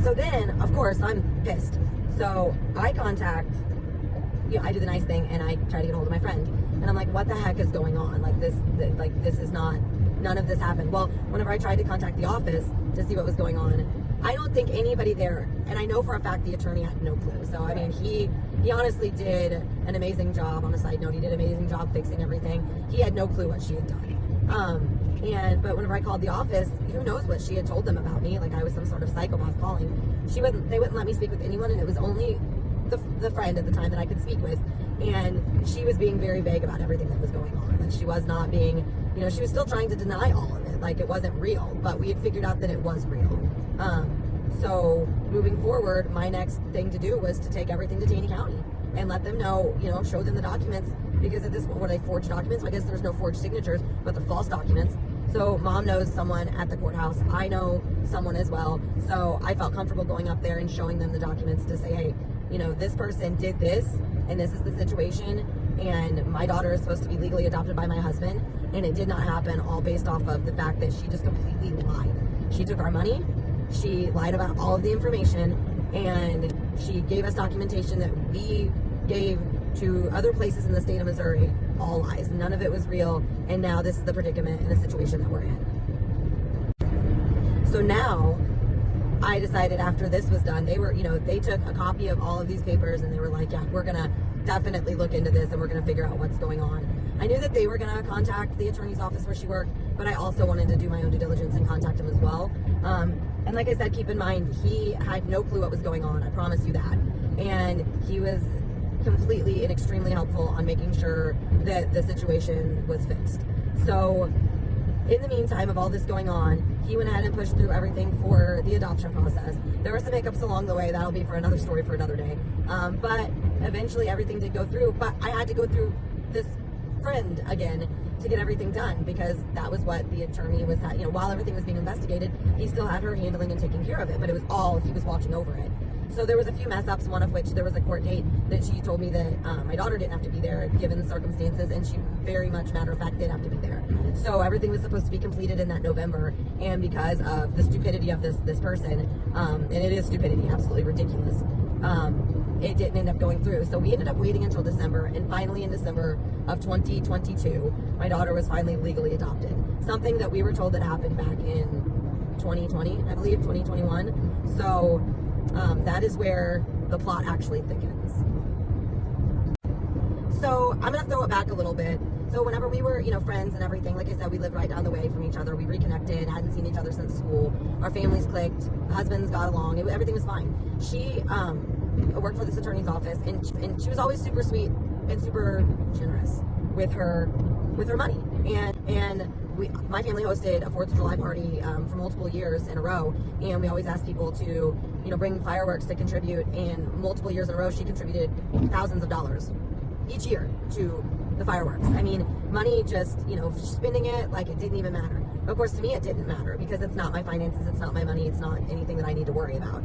So then, of course, I'm pissed. So I contact, I do the nice thing and I try to get a hold of my friend. And I'm like, what the heck is going on? Like this is not, none of this happened. Well, whenever I tried to contact the office to see what was going on, I don't think anybody there, and I know for a fact the attorney had no clue. So, I mean, he honestly did an amazing job. On a side note, he did an amazing job fixing everything. He had no clue what she had done. But whenever I called the office, who knows what she had told them about me? Like I was some sort of psychopath calling. They wouldn't let me speak with anyone, and it was only the friend at the time that I could speak with. And she was being very vague about everything that was going on. Like she was not being, she was still trying to deny all of it. Like it wasn't real, but we had figured out that it was real. So moving forward, my next thing to do was to take everything to Taney County and let them know, show them the documents, because at this point, were they forged documents? I guess there's no forged signatures, but they're false documents. So mom knows someone at the courthouse. I know someone as well. So I felt comfortable going up there and showing them the documents to say, hey, this person did this, and this is the situation, and my daughter is supposed to be legally adopted by my husband, and it did not happen, all based off of the fact that she just completely lied. She took our money, she lied about all of the information, and she gave us documentation that we gave to other places in the state of Missouri, all lies. None of it was real, and now this is the predicament and the situation that we're in. So now, I decided after this was done, they took a copy of all of these papers and they were like, yeah, we're gonna definitely look into this and we're gonna figure out what's going on. I knew that they were gonna contact the attorney's office where she worked, but I also wanted to do my own due diligence and contact him as well. And like I said, keep in mind, he had no clue what was going on, I promise you that. And he was completely and extremely helpful on making sure that the situation was fixed. So in the meantime of all this going on, he went ahead and pushed through everything for the adoption process. There were some hiccups along the way. That'll be for another story for another day. But eventually everything did go through. But I had to go through this friend again to get everything done, because that was what the attorney was, while everything was being investigated, he still had her handling and taking care of it. But it was all, he was watching over it. So there was a few mess ups, one of which there was a court date that she told me that my daughter didn't have to be there given the circumstances, and she very much, matter of fact, did have to be there. So everything was supposed to be completed in that November, and because of the stupidity of this person, and it is stupidity, absolutely ridiculous, it didn't end up going through. So we ended up waiting until December, and finally in December of 2022, my daughter was finally legally adopted. Something that we were told that happened back in 2020, I believe, 2021. So that is where the plot actually thickens. So I'm going to throw it back a little bit. So whenever we were, friends and everything, like I said, we lived right down the way from each other. We reconnected, hadn't seen each other since school. Our families clicked, husbands got along, everything was fine. She worked for this attorney's office, and she was always super sweet and super generous with her money. And my family hosted a 4th of July party for multiple years in a row, and we always asked people to, bring fireworks to contribute, and multiple years in a row she contributed thousands of dollars each year to the fireworks. I mean, money just, spending it like it didn't even matter. Of course, to me it didn't matter, because it's not my finances, it's not my money, it's not anything that I need to worry about.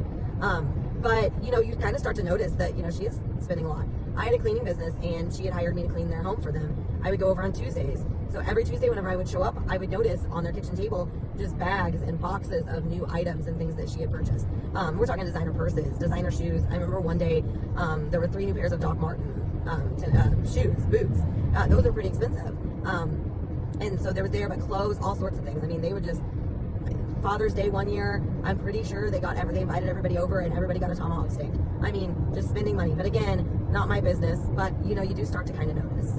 But, you kind of start to notice that, she is spending a lot. I had a cleaning business, and she had hired me to clean their home for them. I would go over on Tuesdays. So every Tuesday whenever I would show up, I would notice on their kitchen table just bags and boxes of new items and things that she had purchased. We're talking designer purses, designer shoes. I remember one day there were 3 new pairs of Doc Marten shoes, boots. Those are pretty expensive. And so they were there, but clothes, all sorts of things. I mean, they would just, Father's Day one year, I'm pretty sure they invited everybody over, and everybody got a tomahawk steak. I mean, just spending money. But again, not my business. But, you do start to kind of notice.